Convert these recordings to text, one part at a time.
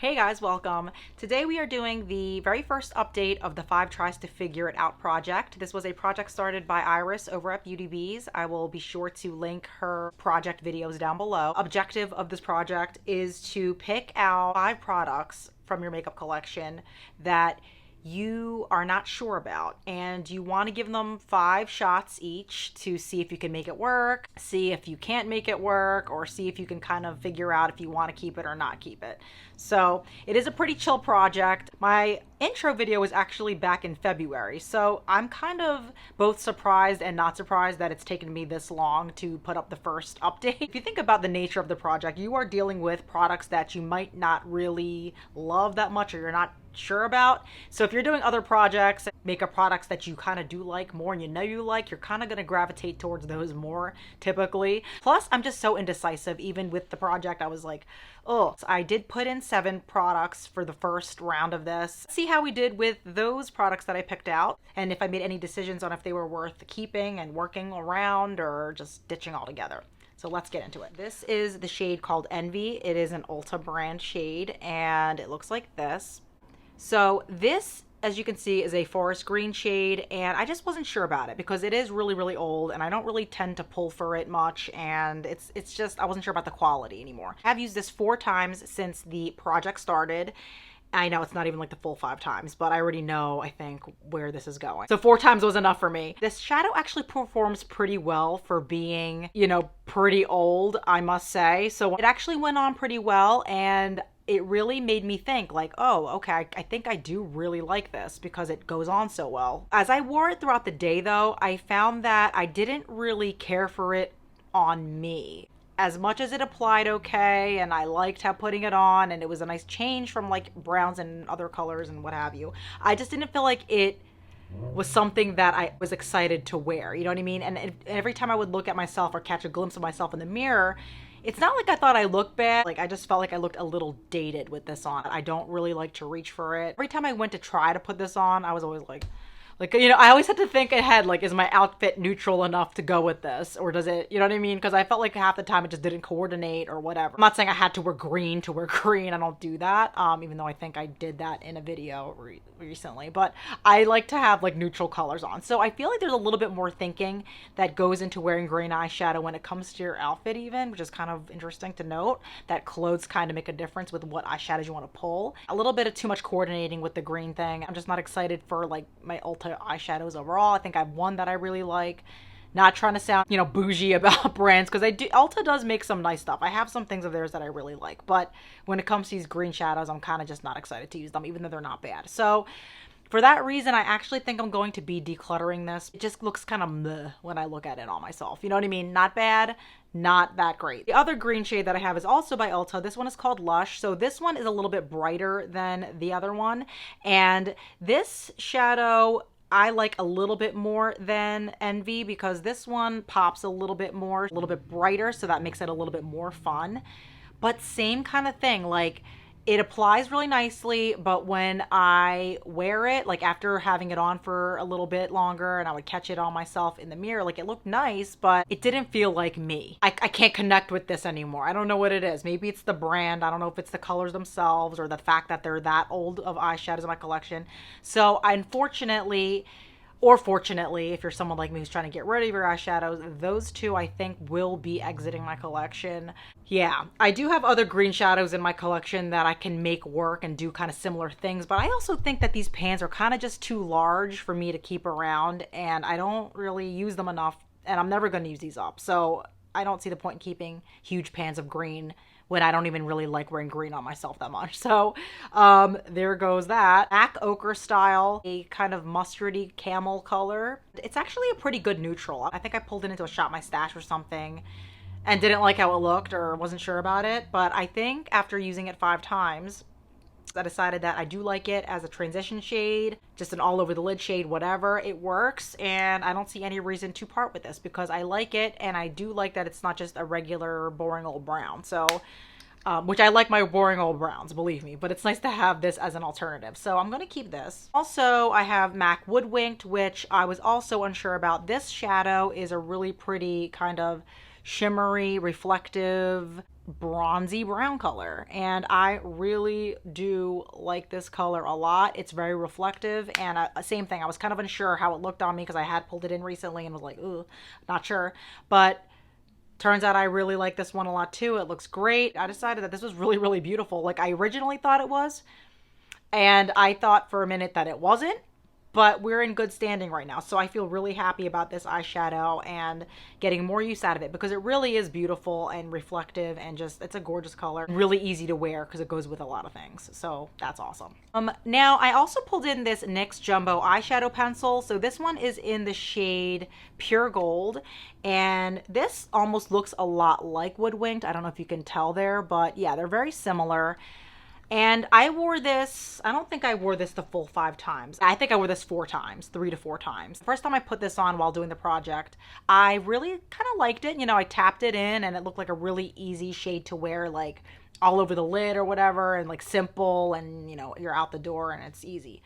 Hey guys, welcome. Today we are doing the very first update of the 5 Tries to Figure It Out project. This was a project started by Iris over at BeautyBees. I will be sure to link her project videos down below. Objective of this project is to pick out 5 products from your makeup collection that you are not sure about, and you want to give them 5 shots each to see if you can make it work, see if you can't make it work, or see if you can kind of figure out if you want to keep it or not keep it. So it is a pretty chill project. My intro video was actually back in February, so I'm kind of both surprised and not surprised that it's taken me this long to put up the first update. If you think about the nature of the project, you are dealing with products that you might not really love that much, or you're not sure about. So if you're doing other projects, makeup products that you kind of do like more and you know you like, you're kind of going to gravitate towards those more typically. Plus, I'm just so indecisive. Even with the project, I was like, oh, so I did put in 7 products for the first round of this. See how we did with those products that I picked out, and if I made any decisions on if they were worth keeping and working around or just ditching altogether. So let's get into it. This is the shade called Envy. It is an Ulta brand shade, and it looks like this. So this, as you can see, is a forest green shade, and I just wasn't sure about it because it is really, really old, and I don't really tend to pull for it much, and it's just, I wasn't sure about the quality anymore. I've used this 4 times since the project started. I know it's not even like the full 5 times, but I already know, I think, where this is going. So 4 times was enough for me. This shadow actually performs pretty well for being, pretty old, I must say. So it actually went on pretty well, and it really made me think like, oh, okay, I think I do really like this because it goes on so well. As I wore it throughout the day though, I found that I didn't really care for it on me. As much as it applied okay, and I liked how putting it on, and it was a nice change from like browns and other colors and what have you, I just didn't feel like it was something that I was excited to wear. You know what I mean? And every time I would look at myself or catch a glimpse of myself in the mirror, it's not like I thought I looked bad. Like, I just felt like I looked a little dated with this on. I don't really like to reach for it. Every time I went to try to put this on, I was always like, I always had to think ahead, like, is my outfit neutral enough to go with this? Or does it, you know what I mean? Because I felt like half the time it just didn't coordinate or whatever. I'm not saying I had to wear green to wear green. I don't do that, even though I think I did that in a video recently. But I like to have, like, neutral colors on. So I feel like there's a little bit more thinking that goes into wearing green eyeshadow when it comes to your outfit even, which is kind of interesting to note, that clothes kind of make a difference with what eyeshadows you want to pull. A little bit of too much coordinating with the green thing. I'm just not excited for, like, my Ulta eyeshadows overall. I think I have one that I really like. Not trying to sound, bougie about brands, because Ulta does make some nice stuff. I have some things of theirs that I really like, but when it comes to these green shadows, I'm kind of just not excited to use them, even though they're not bad. So for that reason, I actually think I'm going to be decluttering this. It just looks kind of meh when I look at it on myself. You know what I mean? Not bad, not that great. The other green shade that I have is also by Ulta. This one is called Lush. So this one is a little bit brighter than the other one. And this shadow I like a little bit more than Envy because this one pops a little bit more, a little bit brighter, so that makes it a little bit more fun. But same kind of thing, like, it applies really nicely, but when I wear it, like after having it on for a little bit longer and I would catch it on myself in the mirror, like it looked nice, but it didn't feel like me. I can't connect with this anymore. I don't know what it is. Maybe it's the brand. I don't know if it's the colors themselves or the fact that they're that old of eyeshadows in my collection. So unfortunately, or fortunately, if you're someone like me who's trying to get rid of your eyeshadows, those 2 I think will be exiting my collection. Yeah, I do have other green shadows in my collection that I can make work and do kind of similar things, but I also think that these pans are kind of just too large for me to keep around, and I don't really use them enough, and I'm never going to use these up. So I don't see the point in keeping huge pans of green when I don't even really like wearing green on myself that much. So there goes that. MAC Ochre Style, a kind of mustardy camel color. It's actually a pretty good neutral. I think I pulled it into a Shop My Stash or something and didn't like how it looked or wasn't sure about it. But I think after using it 5 times, I decided that I do like it as a transition shade, just an all over the lid shade, whatever. It works, and I don't see any reason to part with this because I like it, and I do like that it's not just a regular boring old brown. So which I like my boring old browns, believe me, but it's nice to have this as an alternative. So I'm going to keep this. Also, I have MAC Woodwinked, which I was also unsure about. This shadow is a really pretty kind of shimmery, reflective bronzy brown color, and I really do like this color a lot. It's very reflective, and same thing, I was kind of unsure how it looked on me because I had pulled it in recently and was like, ooh, not sure, but turns out I really like this one a lot too. It looks great. I decided that this was really, really beautiful, like I originally thought it was, and I thought for a minute that it wasn't, but we're in good standing right now. So I feel really happy about this eyeshadow and getting more use out of it because it really is beautiful and reflective, and just, it's a gorgeous color. Really easy to wear because it goes with a lot of things. So that's awesome. Now I also pulled in this NYX Jumbo eyeshadow pencil. So this one is in the shade Pure Gold, and this almost looks a lot like Woodwinked. I don't know if you can tell there, but yeah, they're very similar. And I wore this, I don't think I wore this the full 5 times. I think I wore this 4 times, 3 to 4 times. The first time I put this on while doing the project, I really kind of liked it. You know, I tapped it in and it looked like a really easy shade to wear, like all over the lid or whatever, and like simple, and you know, you're out the door and it's easy.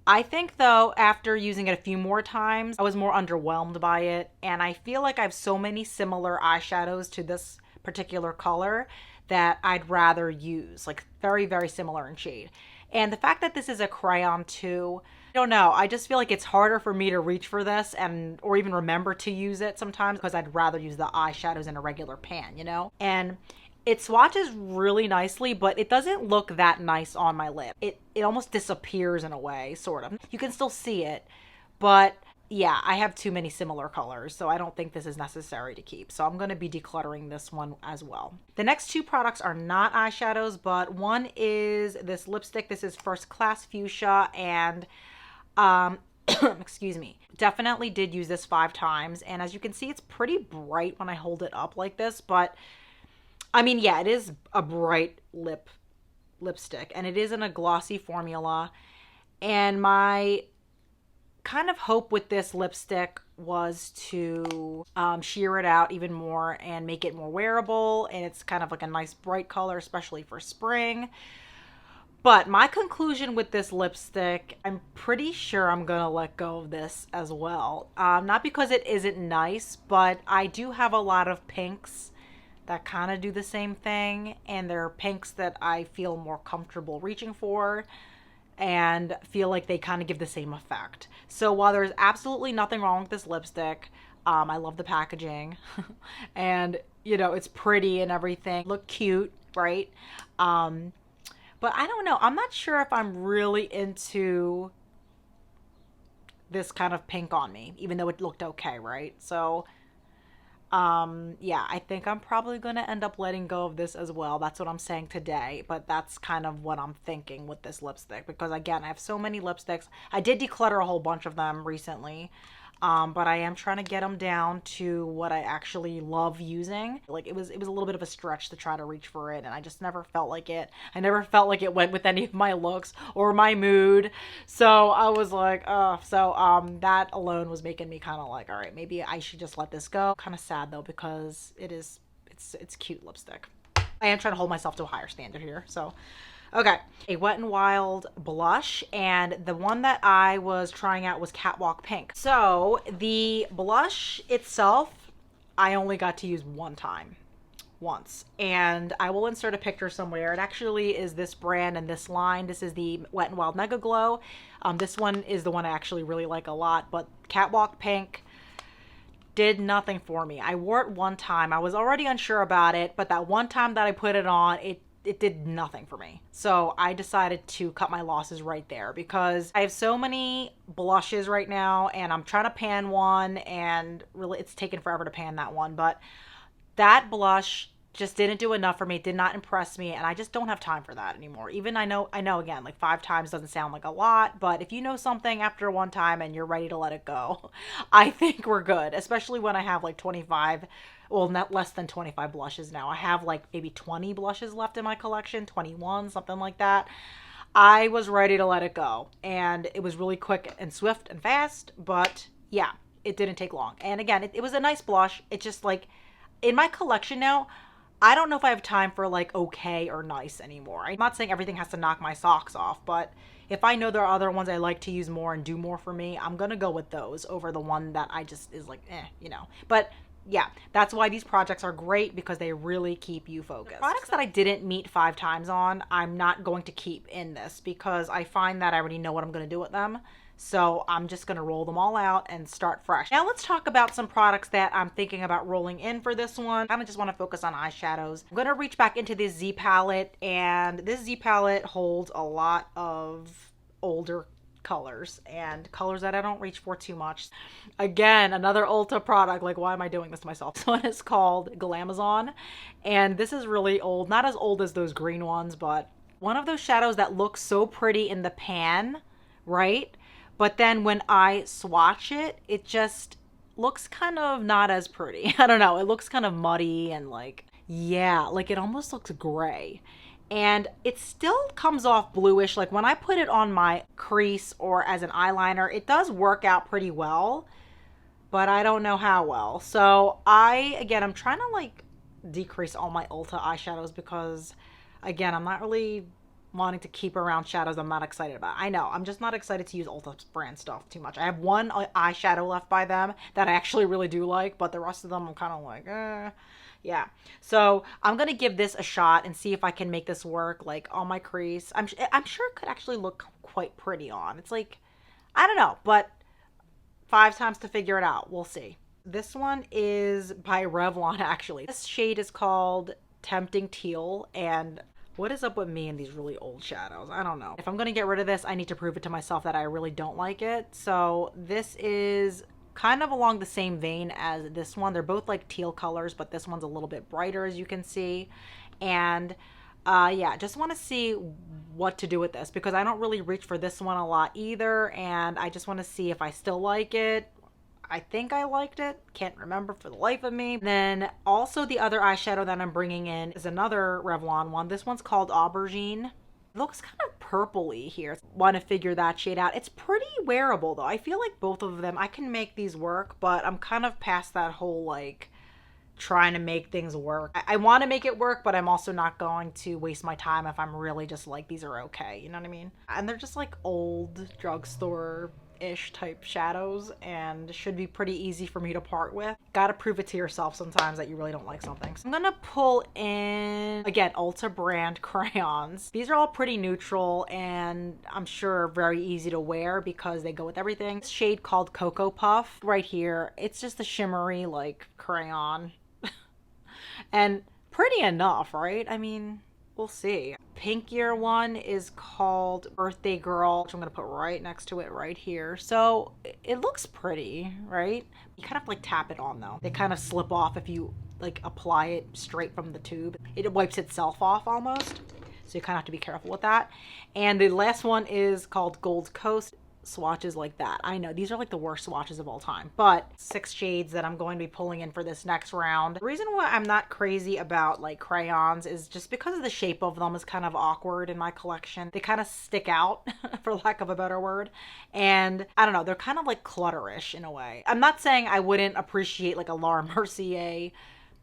I think though, after using it a few more times, I was more underwhelmed by it. And I feel like I have so many similar eyeshadows to this particular color that I'd rather use, like very, very similar in shade. And the fact that this is a crayon too, I don't know, I just feel like it's harder for me to reach for this and or even remember to use it sometimes because I'd rather use the eyeshadows in a regular pan, you know? And it swatches really nicely, but it doesn't look that nice on my lip. It almost disappears in a way, sort of. You can still see it, but yeah, I have too many similar colors, so I don't think this is necessary to keep. So I'm going to be decluttering this one as well. The next 2 products are not eyeshadows, but one is this lipstick. This is First Class Fuchsia, and excuse me, definitely did use this 5 times. And as you can see, it's pretty bright when I hold it up like this, but I mean, yeah, it is a bright lipstick, and it is in a glossy formula. And my kind of hope with this lipstick was to sheer it out even more and make it more wearable, and it's kind of like a nice bright color, especially for spring. But my conclusion with this lipstick, I'm pretty sure I'm gonna let go of this as well. Not because it isn't nice, but I do have a lot of pinks that kind of do the same thing, and they're pinks that I feel more comfortable reaching for and feel like they kind of give the same effect. So while there's absolutely nothing wrong with this lipstick, I love the packaging and you know, it's pretty and everything, look cute, right? But I don't know, I'm not sure if I'm really into this kind of pink on me, even though it looked okay, right? So yeah, I think I'm probably going to end up letting go of this as well. That's what I'm saying today, but that's kind of what I'm thinking with this lipstick, because again, I have so many lipsticks. I did declutter a whole bunch of them recently, but I am trying to get them down to what I actually love using. Like it was a little bit of a stretch to try to reach for it, and I just never felt like it. I never felt like it went with any of my looks or my mood. So I was like, that alone was making me kind of like, all right, maybe I should just let this go. Kind of sad though, because it's cute lipstick. I am trying to hold myself to a higher standard here, so. Okay, a Wet n Wild blush, and the one that I was trying out was Catwalk Pink. So the blush itself, I only got to use once, and I will insert a picture somewhere. It actually is this brand and this line. This is the Wet n Wild Mega Glow. This one is the one I actually really like a lot, but Catwalk Pink did nothing for me. I wore it one time. I was already unsure about it, but that one time that I put it on, it did nothing for me. So I decided to cut my losses right there, because I have so many blushes right now and I'm trying to pan one, and really it's taken forever to pan that one, but that blush just didn't do enough for me. It did not impress me, and I just don't have time for that anymore. Even I know again, like 5 times doesn't sound like a lot, but if you know something after one time and you're ready to let it go, I think we're good, especially when I have like 25, well, not less than 25 blushes now. I have like maybe 20 blushes left in my collection, 21, something like that. I was ready to let it go, and it was really quick and swift and fast, but yeah, it didn't take long. And again, it was a nice blush. It's just like in my collection now, I don't know if I have time for like okay or nice anymore. I'm not saying everything has to knock my socks off, but if I know there are other ones I like to use more and do more for me, I'm gonna go with those over the one that I just is like, you know. But Yeah, that's why these projects are great, because they really keep you focused. The products that I didn't meet 5 times on, I'm not going to keep in this because I find that I already know what I'm going to do with them. So I'm just going to roll them all out and start fresh. Now let's talk about some products that I'm thinking about rolling in for this one. I kind of just want to focus on eyeshadows. I'm going to reach back into this Z palette, and this Z palette holds a lot of older colors and colors that I don't reach for too much. Again, another Ulta product. Like, why am I doing this to myself? This one is called Glamazon, and this is really old. Not as old as those green ones, but one of those shadows that looks so pretty in the pan, right? But then when I swatch it, it just looks kind of not as pretty. I don't know. It looks kind of muddy and like, yeah, like it almost looks gray. And it still comes off bluish. Like when I put it on my crease or as an eyeliner, it does work out pretty well, but I don't know how well. So I'm trying to like decrease all my Ulta eyeshadows because, again, I'm not really wanting to keep around shadows I'm not excited about. I know, I'm just not excited to use Ulta brand stuff too much. I have one eyeshadow left by them that I actually really do like, but the rest of them I'm kind of like, yeah. So I'm gonna give this a shot and see if I can make this work like on my crease. I'm sure it could actually look quite pretty on. It's like, I don't know, but 5 times to figure it out. We'll see. This one is by Revlon, actually. This shade is called Tempting Teal, and what is up with me and these really old shadows? I don't know. If I'm gonna get rid of this, I need to prove it to myself that I really don't like it. So this is kind of along the same vein as this one. They're both like teal colors, but this one's a little bit brighter, as you can see. And yeah, just want to see what to do with this because I don't really reach for this one a lot either, and I just want to see if I still like it. I think I liked it. Can't remember for the life of me. Then also the other eyeshadow that I'm bringing in is another Revlon one. This one's called Aubergine. It looks kind of purpley here. Want to figure that shade out. It's pretty wearable though. I feel like both of them, I can make these work, but I'm kind of past that whole like trying to make things work. I want to make it work, but I'm also not going to waste my time if I'm really just like, these are okay. You know what I mean? And they're just like old drugstore-ish type shadows and should be pretty easy for me to part with. Gotta prove it to yourself sometimes that you really don't like something. So I'm gonna pull in, again, Ulta brand crayons. These are all pretty neutral and I'm sure very easy to wear because they go with everything. This shade called Cocoa Puff right here. It's just a shimmery like crayon. And pretty enough, right? I mean, we'll see. Pinkier one is called Birthday Girl, which I'm gonna put right next to it right here. So it looks pretty, right? You kind of like tap it on though. They kind of slip off if you like apply it straight from the tube. It wipes itself off almost. So you kind of have to be careful with that. And the last one is called Gold Coast. Swatches like that. I know these are like the worst swatches of all time, but 6 shades that I'm going to be pulling in for this next round. The reason why I'm not crazy about like crayons is just because of the shape of them is kind of awkward in my collection. They kind of stick out for lack of a better word, and I don't know, they're kind of like clutterish in a way. I'm not saying I wouldn't appreciate like a Laura Mercier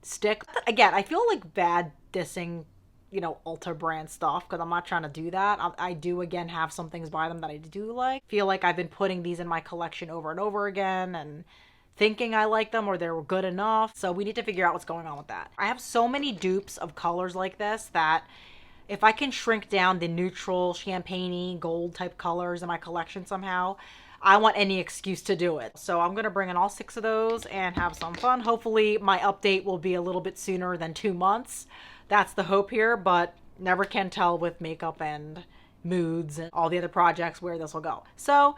stick. Again, I feel like bad dissing, you know, Ulta brand stuff because I'm not trying to do that. I do again have some things by them that I do like. Feel like I've been putting these in my collection over and over again and thinking I like them or they're good enough. So we need to figure out what's going on with that. I have so many dupes of colors like this that if I can shrink down the neutral champagne-y gold type colors in my collection somehow, I want any excuse to do it. So I'm gonna bring in all 6 of those and have some fun. Hopefully my update will be a little bit sooner than 2 months. That's the hope here, but never can tell with makeup and moods and all the other projects where this will go. So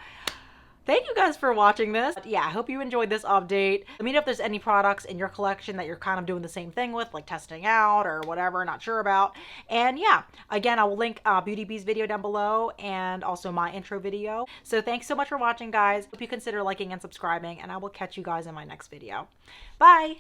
thank you guys for watching this. Yeah, I hope you enjoyed this update. Let me know if there's any products in your collection that you're kind of doing the same thing with, like testing out or whatever, not sure about. And yeah, again, I will link Beauty Bee's video down below and also my intro video. So thanks so much for watching, guys. Hope you consider liking and subscribing, and I will catch you guys in my next video. Bye!